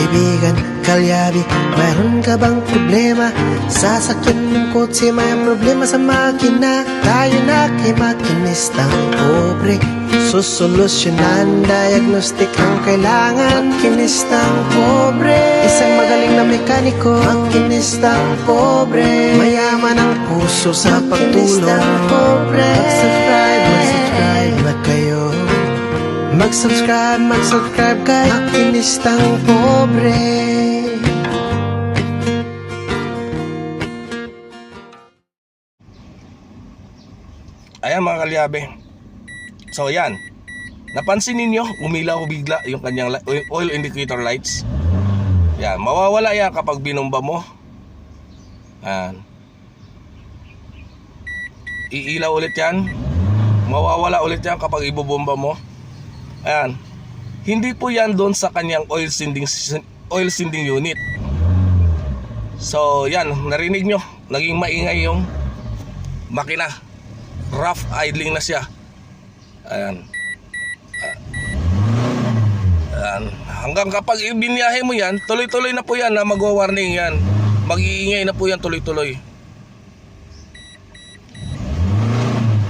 kaibigan, kalyabi, mayroon ka bang problema? Sasakyan ng kotse, may problema sa makina. Tayo na kay makinistang pobre, susolusyonan, diagnostic ang kailangan. Makinistang pobre, isang magaling na mekaniko. Makinistang pobre, mayaman ang puso sa pagtulong. Mag-subscribe na kayo. Mag-subscribe kay Makinistang Pobre. Ayan mga kalyabe. So yan, napansin ninyo, umilaw bigla yung kanyang oil indicator lights. Yan, mawawala yan kapag binomba mo. Yan, iilaw ulit yan. Mawawala ulit yan kapag ibobomba mo. Ayan, hindi po yan doon sa kanyang oil sending unit. So yan, narinig nyo, naging maingay yung makina. Rough idling na siya. Ayan. Ayan. Hanggang kapag ibinyahe mo yan, tuloy-tuloy na po yan na magwa-warning yan. Mag-iingay na po yan tuloy-tuloy.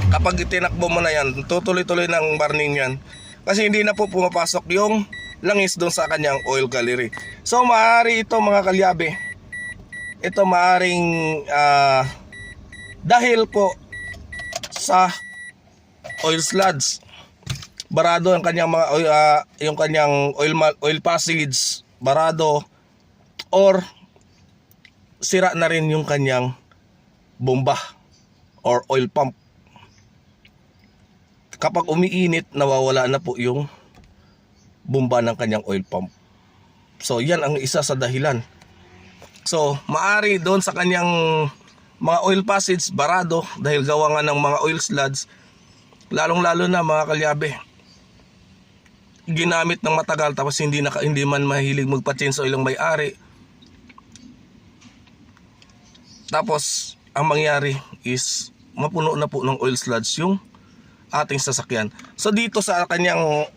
Kapag itinakbo mo na yan, tutuloy-tuloy ng warning yan. Kasi hindi na po pumapasok yung langis doon sa kanyang oil gallery. So maaari ito mga kalyabe, ito maaring dahil po sa oil sludge, barado ang kanyang mga yung kanyang oil passage, barado, or sira na rin yung kanyang bomba or oil pump. Kapag umiinit, nawawala na po yung bomba ng kanyang oil pump. So yan ang isa sa dahilan. So maari doon sa kanyang mga oil passage barado dahil gawa nga ng mga oil sludge, lalong lalo na mga kalyabe, ginamit ng matagal tapos hindi man mahilig magpa-change oil ang may-ari. Tapos ang mangyari is mapuno na po ng oil sludge yung ating sasakyan. So dito sa kanyang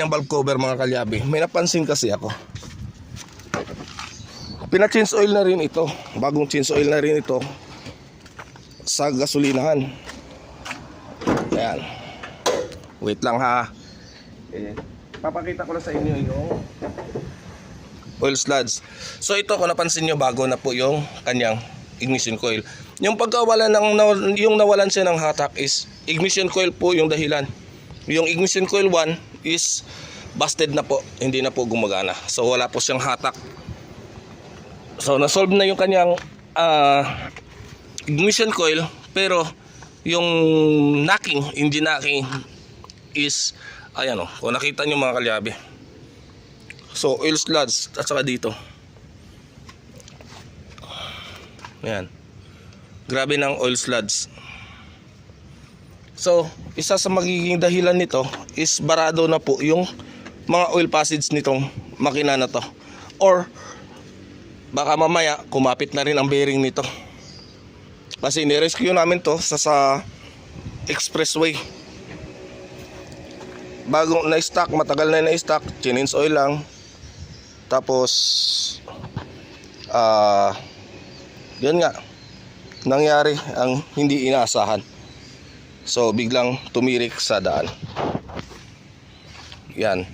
valve cover mga kalyabe, may napansin kasi ako. Pina-change oil na rin ito, bagong change oil na rin ito sa gasolinahan. Ayan. Wait lang ha. Papakita ko lang sa inyo yung oil sludge. So ito, kung napansin nyo, bago na po yung kanyang ignition coil. Yung pagkawala yung nawalan siya ng hatak is ignition coil po yung dahilan. Yung ignition coil 1 is busted na po, hindi na po gumagana. So wala po siyang hatak. So na-solve na yung kanyang ignition coil, pero yung knocking, engine knocking is ayan o, kung nakita nyo mga kalyabe. So oil sludge at saka dito. Ayan. Grabe ng oil sludge. So isa sa magiging dahilan nito is barado na po yung mga oil passage nitong makina na to, or baka mamaya kumapit na rin ang bearing nito. Kasi ni-rescue namin to sa expressway. Bagong na-stock, matagal na na-stock, change oil lang. Tapos yun nga, nangyari ang hindi inaasahan. So biglang tumirik sa daan. Yan.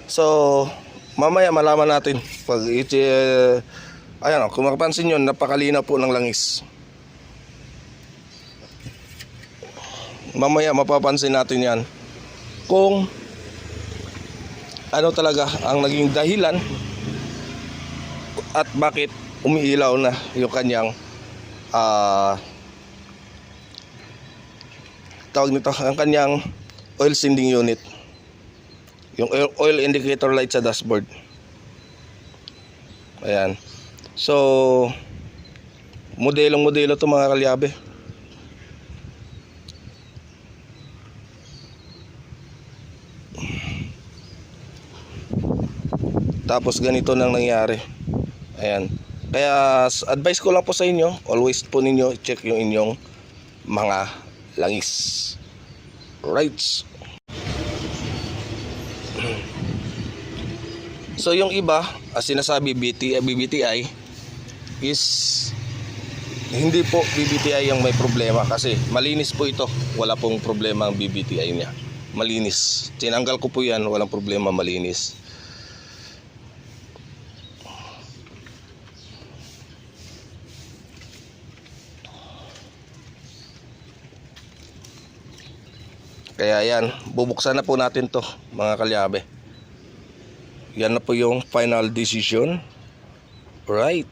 So mamaya malaman natin pag ayan o, kung makapansin nyo, napakalinaw po ng langis. Mamaya mapapansin natin yan kung ano talaga ang naging dahilan at bakit umiilaw na yung kanyang tawag nito, ang kanyang oil sending unit, yung oil indicator light sa dashboard. Ayan. So modelo to mga kalyabe. Tapos ganito nang nangyari. Ayan. Kaya advice ko lang po sa inyo, always po ninyo check yung inyong mga langis. Right. So yung iba, sinasabi BBTI is hindi po BBTI yung may problema kasi malinis po ito. Wala pong problema ang BBTI niya. Malinis. Tinanggal ko po yan, walang problema, malinis. Kaya yan, bubuksan na po natin to mga kalyabe. Yan na po yung final decision. Right.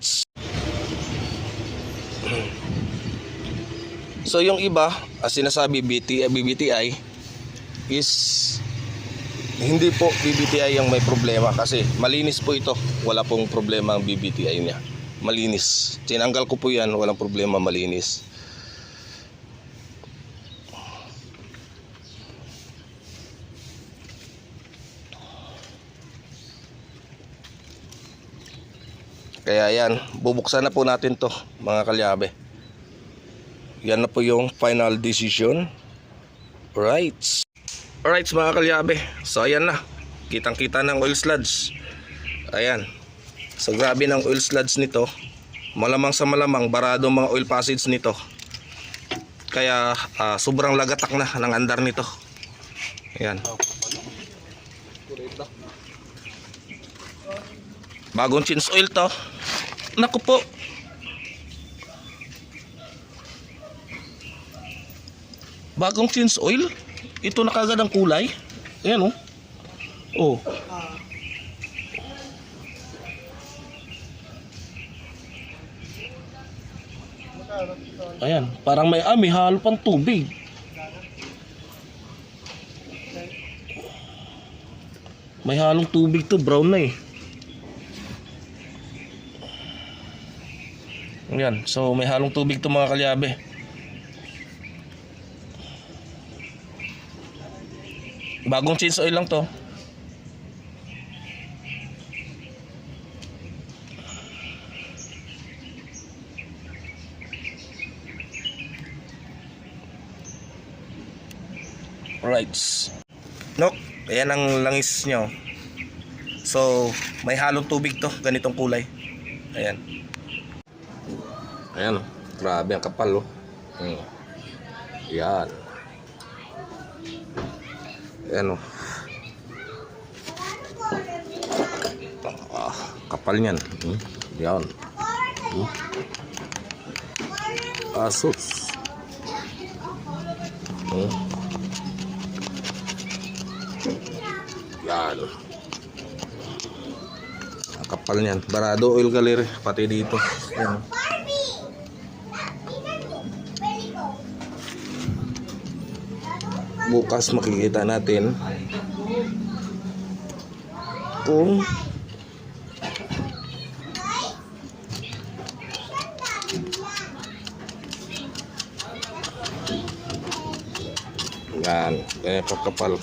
So yung iba, sinasabi BBTI is hindi po BBTI yung may problema kasi malinis po ito. Wala pong problema ang BBTI niya. Malinis. Tinanggal ko po yan, walang problema, malinis. Kaya yan, bubuksan na po natin to mga kalyabe. Yan na po yung final decision. Right. Alright mga kalyabe. So ayan na. Kitang kita ng oil sludge. Ayan. So grabe ng oil sludge nito. Malamang sa malamang barado mga oil passage nito. Kaya sobrang lagatak na ng andar nito. Ayan. Bagong change oil to. Naku po. Bagong change oil. Ito na kagad ang kulay. Ayan oh. Oh. Ayan, parang may halo pang tubig. May halong tubig to, brown na eh. Ayan, so may halong tubig to mga kalyabe. Bagong change oil lang to. Alright. Nok, ayan ang langis nyo. So, may halong tubig to, ganitong kulay. Ayan. Ayan, grabe ang kapal oh. Yan. Ayan oh. Kapal niyan. Yan. Asus. Yan. Ang kapal niyan. Barado oil gallery pati dito. Yan. Bukas makikita natin kung yan, kaya kakapal.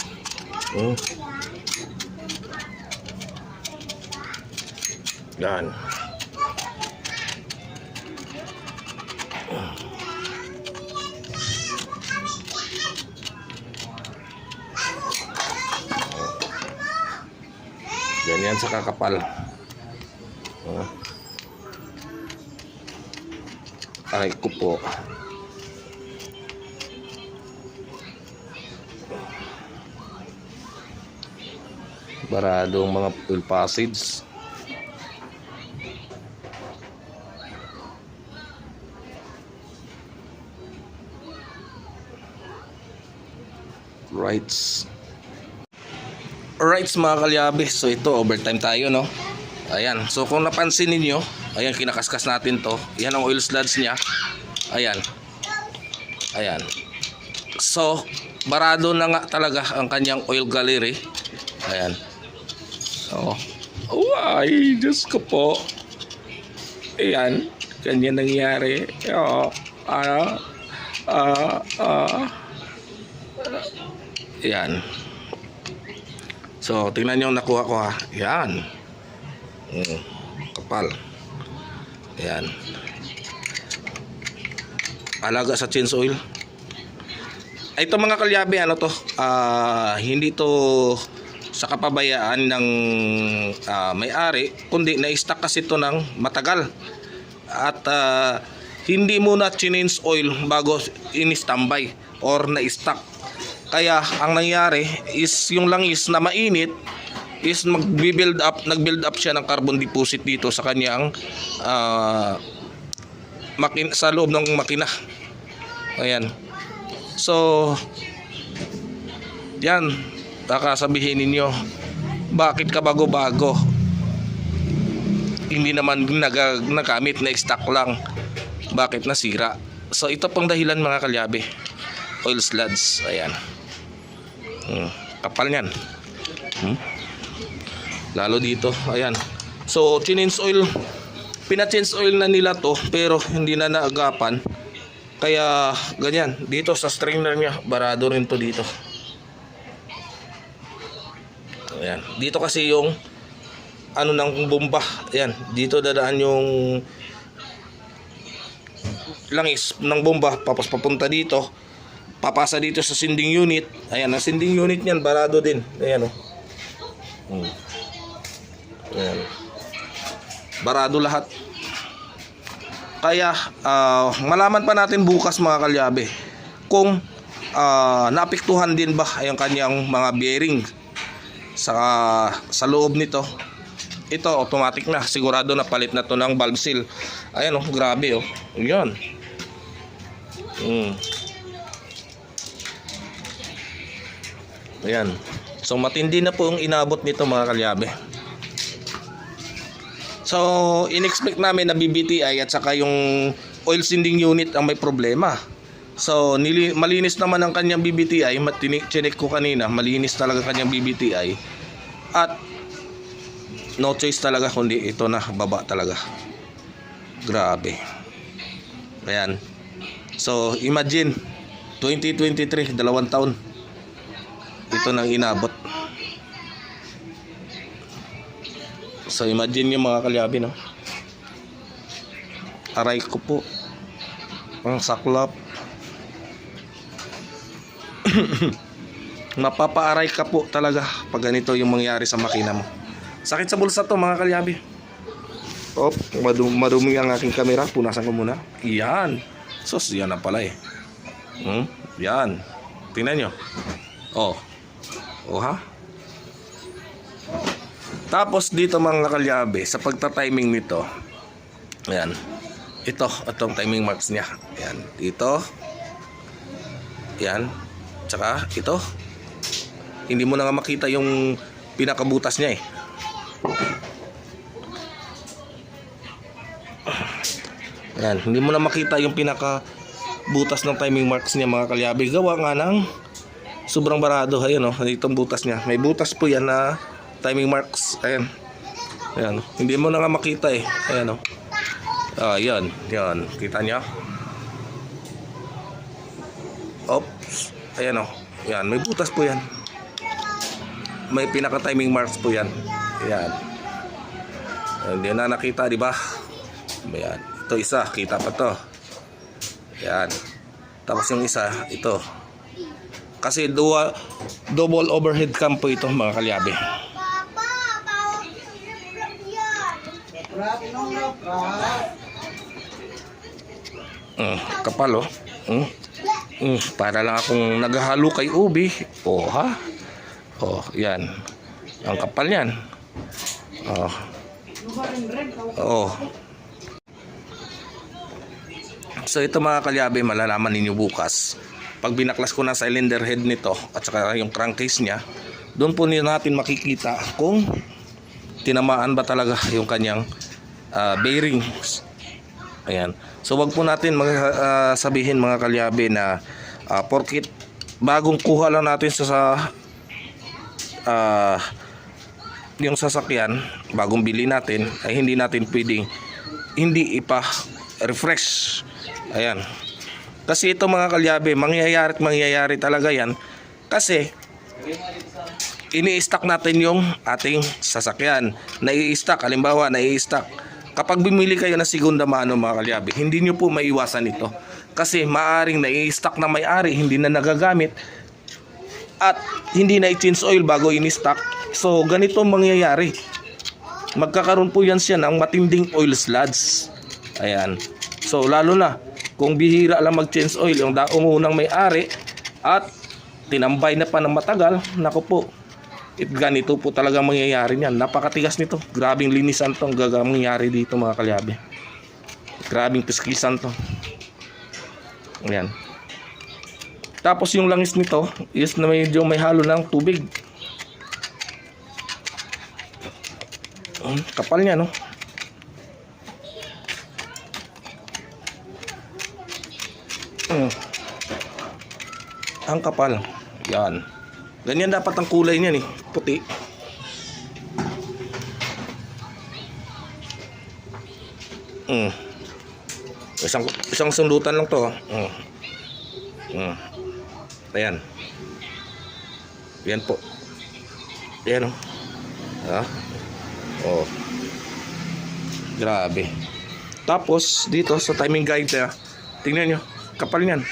Yan. Ganyan sa kakapal. Aray ko po. Baradong mga oil passage. Rights. Alright mga kalyabe, so ito overtime tayo no. Ayan, so kung napansin niyo, ayan kinakaskas natin to. Yan ang oil sludge niya. Ayan. Ayan. So barado na nga talaga ang kanyang oil gallery. Ayan. So, ay, Diyos ko po. Ayan, ganyan nangyari. Ayan. So, tingnan nyo nakuha ko ha. Yan. Kapal. Yan. Alaga sa change oil. Ito mga kalyabe, ano to? Hindi to sa kapabayaan ng may-ari, kundi na-stock kasi ito ng matagal. At hindi muna change oil bago in-standby or na-stock. Kaya ang nangyari is yung langis na mainit is nag-build up siya ng carbon deposit dito sa kanyang sa loob ng makina. Ayan. So, yan. Baka sabihin ninyo, bakit ka bago-bago? Hindi naman nagamit, na stock lang. Bakit nasira? So, ito pang dahilan mga kalyabe. Oil sludge. Ayan. Kapal niyan. Lalo dito. Ayan. So, change oil. Pina-change oil na nila to, pero hindi na naagapan. Kaya ganyan, dito sa strainer niya, barado rin to dito. Ayan, dito kasi yung ano ng bomba. Ayan, dito dadaan yung langis ng bomba, tapos papunta dito, papasa dito sa sending unit. Ayan, ang sending unit niyan barado din. Ayan oh. Ayan. Barado lahat. Kaya malaman pa natin bukas mga kalyabe kung naapektuhan din ba yung kanyang mga bearing sa loob nito. Ito automatic na, sigurado na palit na to ng valve seal. Ayan oh, grabe oh. Yan. Ayan. So matindi na po yung inabot nito mga kalyabe. So, in-expect namin na BBTI at saka yung oil sending unit ang may problema. So, malinis naman ang kanyang BBTI. Chinek ko kanina, malinis talaga kanyang BBTI. At no choice talaga kundi ito na, baba talaga. Grabe. Ayan. So, imagine 2023, 2 taon. Ito nang inabot. So imagine yung mga kalyabe no. Aray ko po. Ang saklap. Mapapaaray ka po talaga pag ganito yung mangyari sa makina mo. Sakit sa bulsa to mga kalyabe. Oh, madumi ang aking camera. Punasan ko muna. Yan. Sus, yan na pala eh. Yan. Tingnan nyo. Oh. Oh ha. Tapos dito mga kalyabe, sa pagta-timing nito, ayan, itong timing marks niya. Ayan, dito, ayan, tsaka ito. Hindi mo na nga makita yung pinakabutas niya eh. Ayan, hindi mo na makita yung pinakabutas ng timing marks niya mga kalyabe. Gawa nga ng sobrang barado. Ayan o, itong butas niya. May butas po yan na timing marks. Ayan. Ayan. Hindi mo na nga makita eh. Ayan o. Yan. Yan. Kita niya. Oops. Ayan o. Yan. May butas po yan. May pinaka timing marks po yan. Ayan. Hindi na nakita, di ba? Ayan. Ito isa. Kita pa to. Ayan. Tapos yung isa, ito. Kasi double overhead cam po ito mga kalyabe. Kapal oh. Para lang akong naghahalo kay ubi. Oh ha. Oh, yan. Ang kapal yan. Oh. Oh. So ito mga kalyabe, malalaman ninyo bukas. Pag binaklas ko na sa cylinder head nito at saka yung crankcase niya, doon po natin makikita kung tinamaan ba talaga yung kanyang bearings. Ayan. So wag po natin sabihin mga kalyabe na porkit bagong kuha lang natin sa yung sasakyan, bagong bili natin, ay hindi natin pwedeng hindi ipa-refresh. Ayan. Kasi ito mga kalyabe, mangyayari talaga yan. Kasi ini-stock natin yung ating sasakyan. Nai-stock, halimbawa nai-stock. Kapag bumili kayo ng segunda mano mga kalyabe, hindi nyo po maiwasan ito. Kasi maaring nai-stock na may-ari, hindi na nagagamit. At hindi na i-change oil bago in-stock. So ganito ang mangyayari. Magkakaroon po yan siya ng matinding oil sludge. Ayan. So lalo na kung bihira lang mag-change oil yung unang may-ari at tinambay na pa ng matagal, naku po, ganito po talaga mangyayari niyan. Napakatigas nito. Grabing linisan to ang mangyayari dito mga kalyabe. Grabing piskisan to. Ayan. Tapos yung langis nito is na medyo may halo ng tubig. Kapal niya, no? Ang kapal. Yan. Ganyan dapat ang kulay niyan, eh. Puti. Isang sundutan lang to. Ayan. Yan po. Ayan, oh. Oh. Grabe. Tapos dito sa timing guide na, tingnan nyo, kapal niyan.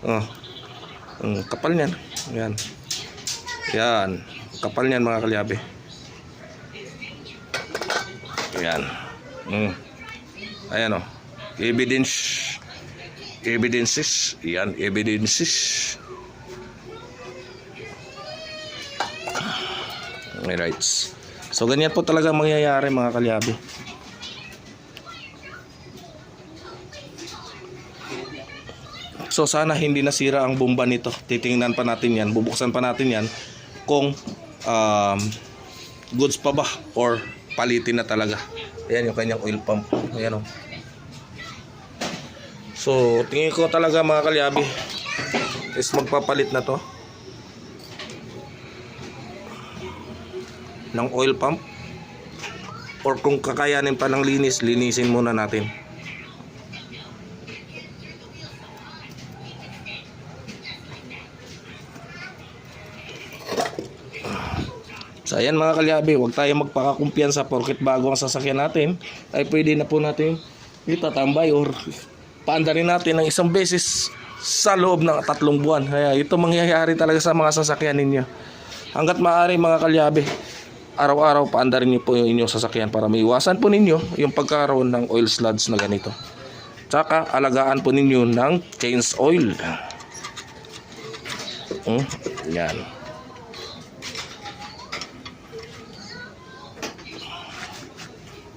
Oh. Kapal niyan. Yan. Yan. Kapal niyan mga kalyabe. Yan. Ayan, oh. Evidences. Yan, evidences. Alright. So ganyan po talaga mangyayari mga kalyabe. So sana hindi nasira ang bomba nito. Titingnan pa natin yan, bubuksan pa natin yan kung goods pa ba or palitin na talaga. Ayan yung kanyang oil pump. Ayan, oh. So tingin ko talaga mga kalyabe is magpapalit na to ng oil pump, or kung kakayanin pa ng linis, linisin muna natin. So ayan mga kalyabe, huwag tayo magpakakumpiyansa porket bago ang sasakyan natin ay pwede na po natin itatambay or paandarin natin ng isang beses sa loob ng 3 buwan. Kaya ito mangyayari talaga sa mga sasakyan ninyo. Hanggat maaari mga kalyabe, araw-araw paandarin niyo po yung inyong sasakyan para maiwasan po ninyo yung pagkakaroon ng oil sludge na ganito. Tsaka alagaan po ninyo ng change oil. Yan.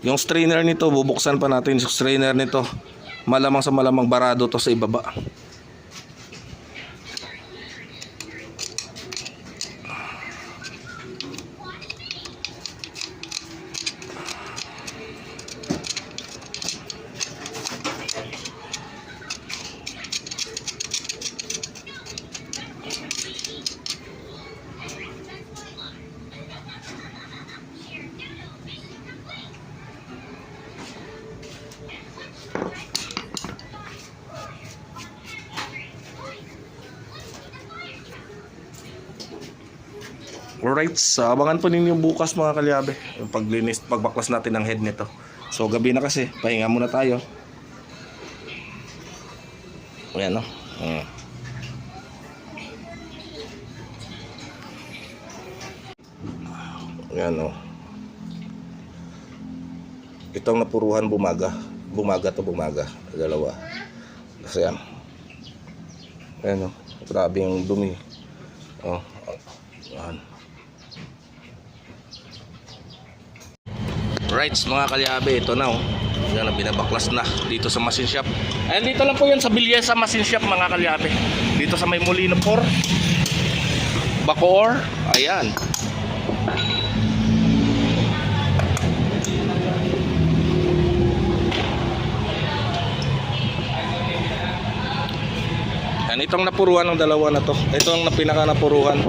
Yung strainer nito, bubuksan pa natin yung strainer nito. Malamang sa malamang barado to sa ibaba. Alright, so abangan po ninyo bukas mga kalyabe yung paglinis, pagbaklas natin ng head nito. So gabi na kasi, pahinga muna tayo. Ayan, no? Ayan, no? Itong napuruhan bumaga. Bumaga. Dalawa. Kasi yan. Ayan, no? Grabe yung dumi. Oh, ayan. Right mga kalyabe, ito na, oh. Yan ang binabaklas na dito sa machine shop. Ayan, dito lang po yan sa Bilyesa machine shop mga kalyabe. Dito sa may Molino 4 Bacoor. Ayan. Ayan, itong napuruan ng dalawa na to. Ito ang pinaka napuruan.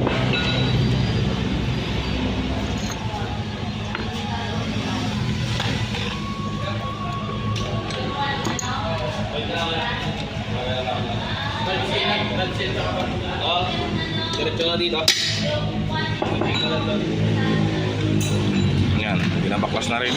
Yan, binabaklas na rin.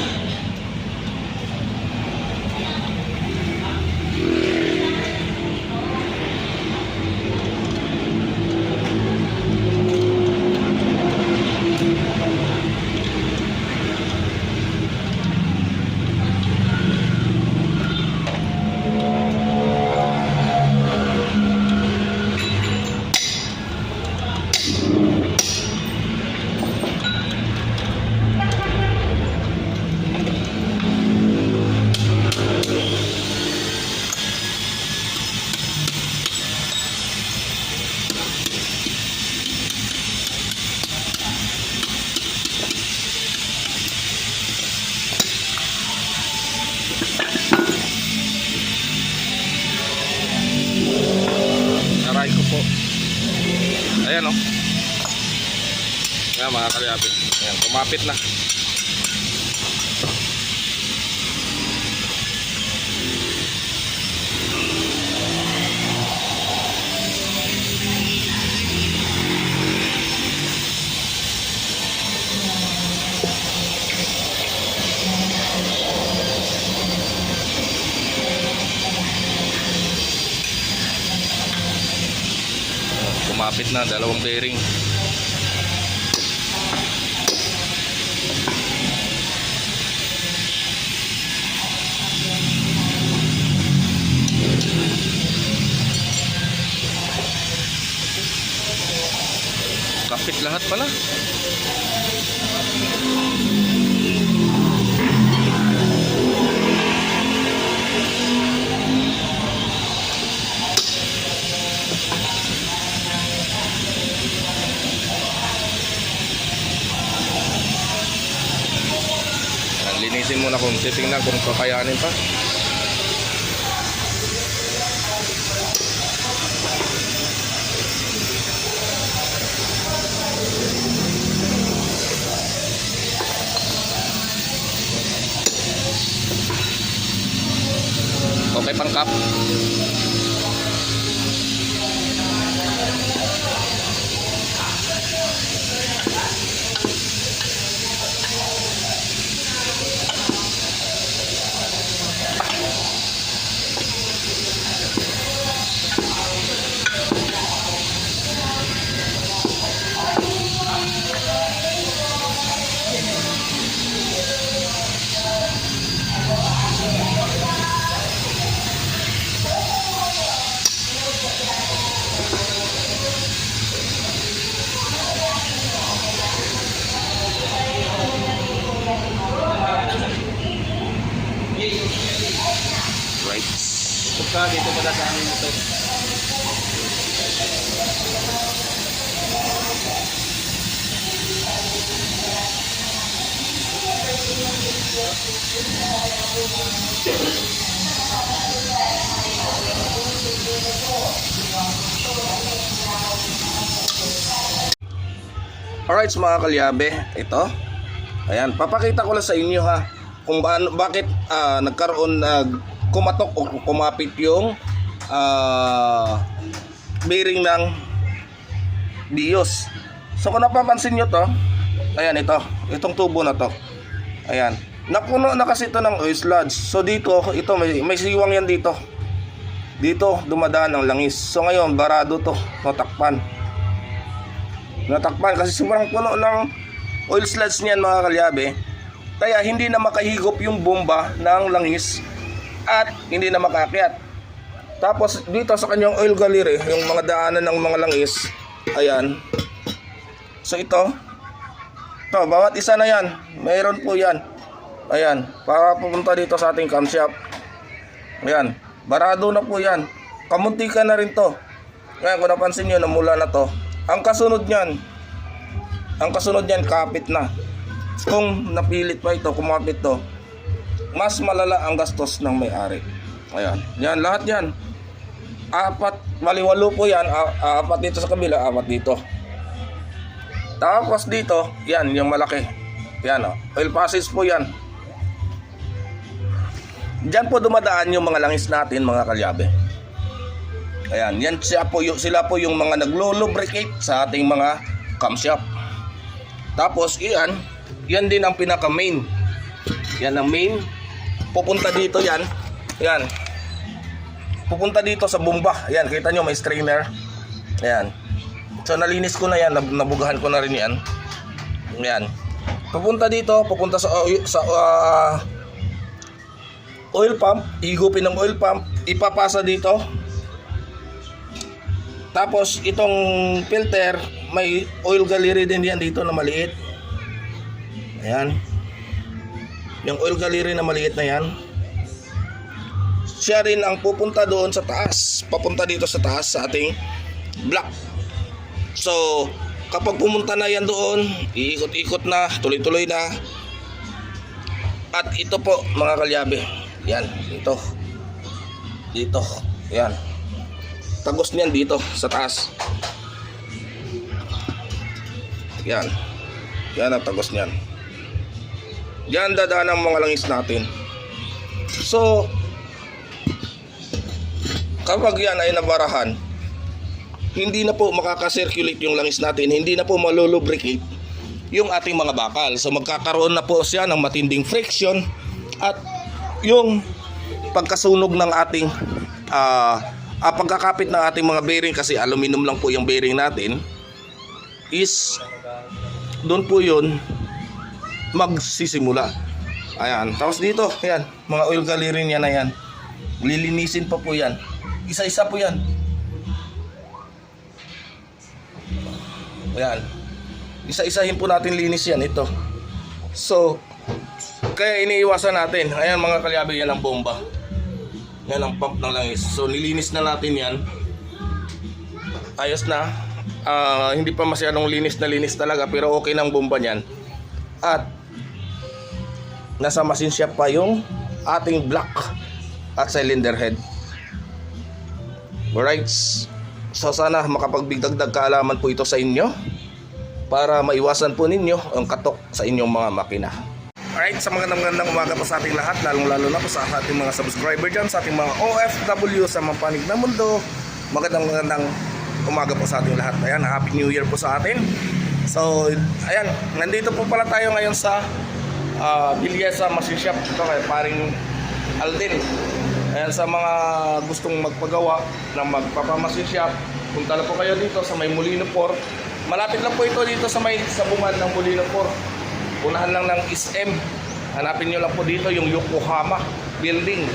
Ayan o. Ayan mga kalyabe. Ayan, kumapit na. Kumapit na, dalawang bearing. Kapit lahat pala. Linisin muna kung titingnan kung kakayanin pa. Okay pang cup. Right. Dito pala sa amin ito. Alright mga kalyabe, ito. Ayan, papakita ko lang sa inyo ha kung bakit nagkaroon kumatok o kumapit yung bearing ng Dios. So kung napapansin nyo to, ayan itong tubo na to. Ayan, napuno na kasi ito ng oil sludge. So dito, ito may siwang yan dito. Dito dumadaan ang langis. So ngayon barado to, natakpan kasi sobrang puno ng oil sludge niyan mga kalyabe. Kaya hindi na makahigop yung bomba ng langis at hindi na makakyat. Tapos dito sa kanyang oil gallery, yung mga daanan ng mga langis, ayan. So ito, bawat isa na yan, mayroon po yan. Ayan, para pupunta dito sa ating camshaft. Ayan, barado na po yan. Kamuntika na rin to. Ayan, kung napansin nyo, namula na to. Ang kasunod niyan, kapit na. Kung napilit pa ito, kumapit to, mas malala ang gastos ng may-ari. Ayan, yan, lahat yan. Walo po yan, apat dito sa kabila, apat dito. Tapos dito, yan, yung malaki. Yan, oil passage po yan. Diyan po dumadaan yung mga langis natin, mga kalyabe. Ayan, yan sila po yung mga naglo-lubricate sa ating mga camshaft. Tapos yan din ang pinaka main. Yan ang main. Pupunta dito yan. Yan. Pupunta dito sa bomba. Yan, kita nyo may strainer. Yan. So nalinis ko na yan, nabugahan ko na rin yan. Yan. Pupunta dito, pupunta sa oil pump, higupin ng oil pump, ipapasa dito. Tapos itong filter, may oil gallery din yan dito na maliit. Ayan. Yung oil gallery na maliit na yan, siya rin ang pupunta doon sa taas, papunta dito sa taas sa ating block. So kapag pumunta na yan doon, iikot-ikot na, tuloy-tuloy na. At ito po mga kalyabe, yan, dito, yan, tagos niyan dito sa taas. Yan. Yan ang tagos niyan. Yan dadaan ang mga langis natin. So, kapag yan ay nabarahan, hindi na po makaka-circulate yung langis natin, hindi na po malulubricate yung ating mga bakal. So magkakaroon na po siya ng matinding friction at yung pagkasunog ng ating pagkakapit ng ating mga bearing, kasi aluminum lang po yung bearing natin, is doon po yun magsisimula. Ayan, tapos dito, ayan, mga oil gallery niya na yan, lilinisin pa po yan, isa-isa po yan. Ayan, isa-isahin po natin linis yan, ito. So, kaya iniiwasan natin. Ayan mga kalyabe, yan ang bomba. Yan ang pump ng langis. So, nilinis na natin yan. Ayos na. Hindi pa masyadong linis na linis talaga, pero okay na ang bomba niyan. At nasa machine shop pa yung ating block at cylinder head. Alright. So sana makapagbigdagdag kaalaman po ito sa inyo para maiwasan po ninyo ang katok sa inyong mga makina. Alright, sa magandang umaga po sa ating lahat, lalong-lalo na po sa ating mga subscriber dyan, sa ating mga OFW sa mga panig na mundo. Magandang umaga po sa ating lahat. Ayan, Happy New Year po sa atin. So, ayan, nandito po pala tayo ngayon sa Villesa Machine Shop. Ito kay paring Alden. Ayan, sa mga gustong magpagawa ng magpapamachine shop, punta na po kayo dito sa may Molino 4. Malapit lang po ito dito sa may sabungan ng Molino 4. Unahan lang ng SM. Hanapin nyo lang po dito yung Yokohama building.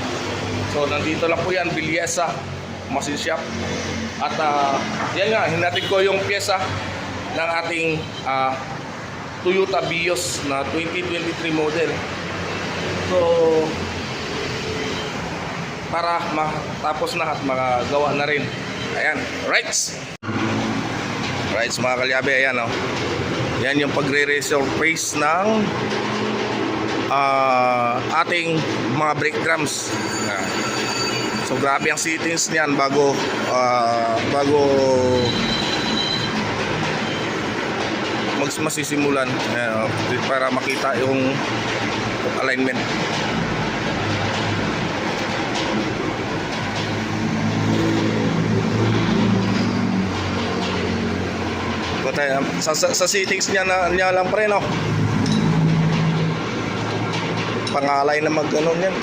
So, nandito lang po yan, Villesa Machine Shop. At yan nga, hinatid ko yung pyesa ng ating Toyota Vios na 2023 model. So, para matapos na at magawa na rin. Ayan, rights. Rights mga kalyabe, ayan oh. Yan yung pagre-resurface ng ating mga brake drums. Ayan. So grabe ang settings niyan bago masisimulan, para makita yung alignment. Sa settings niya lang pa rin, no? Pangalay na mag-ano niyan.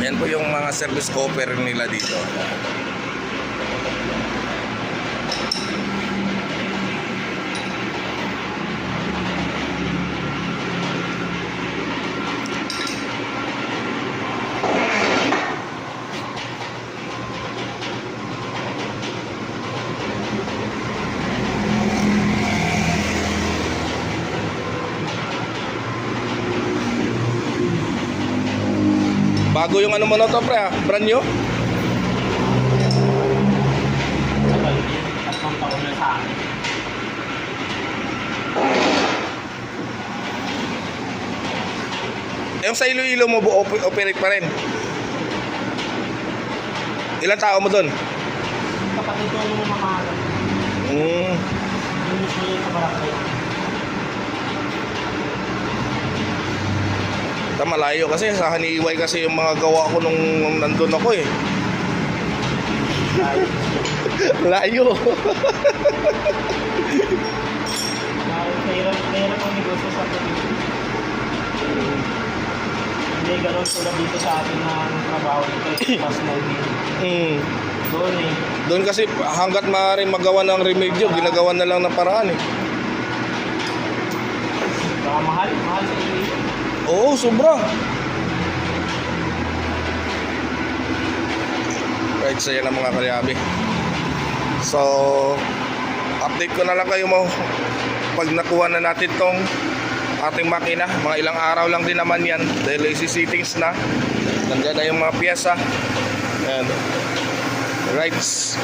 Yan po yung mga service offer nila dito. Bago yung ano mo na to, pre, brand new? Tatlong taon na sa akin. Yung sa Iloilo mo, operate pa rin? Ilang tao mo doon? Kapatid ko yung mamahalan. Yung mismo yung sa Barangay. Malayo kasi, sa Haniway kasi yung mga gawa ko nung nandun ako eh. Layo. Mayroon ang negosyo sa probinsya. Hindi ganun tulad dito sa atin na trabaho dito. Pas na doon eh. Doon kasi hanggat maaaring magawa ng remedyo, ginagawa na lang ng paraan eh. Baka mahal sa iyo. Oo, sobra. Right, saya na mga kalyabe. So, update ko na lang kayo mo pag nakuha na natin tong ating makina. Mga ilang araw lang din naman yan dahil isi-settings na. Nandiyan na yung mga pyesa. And rights.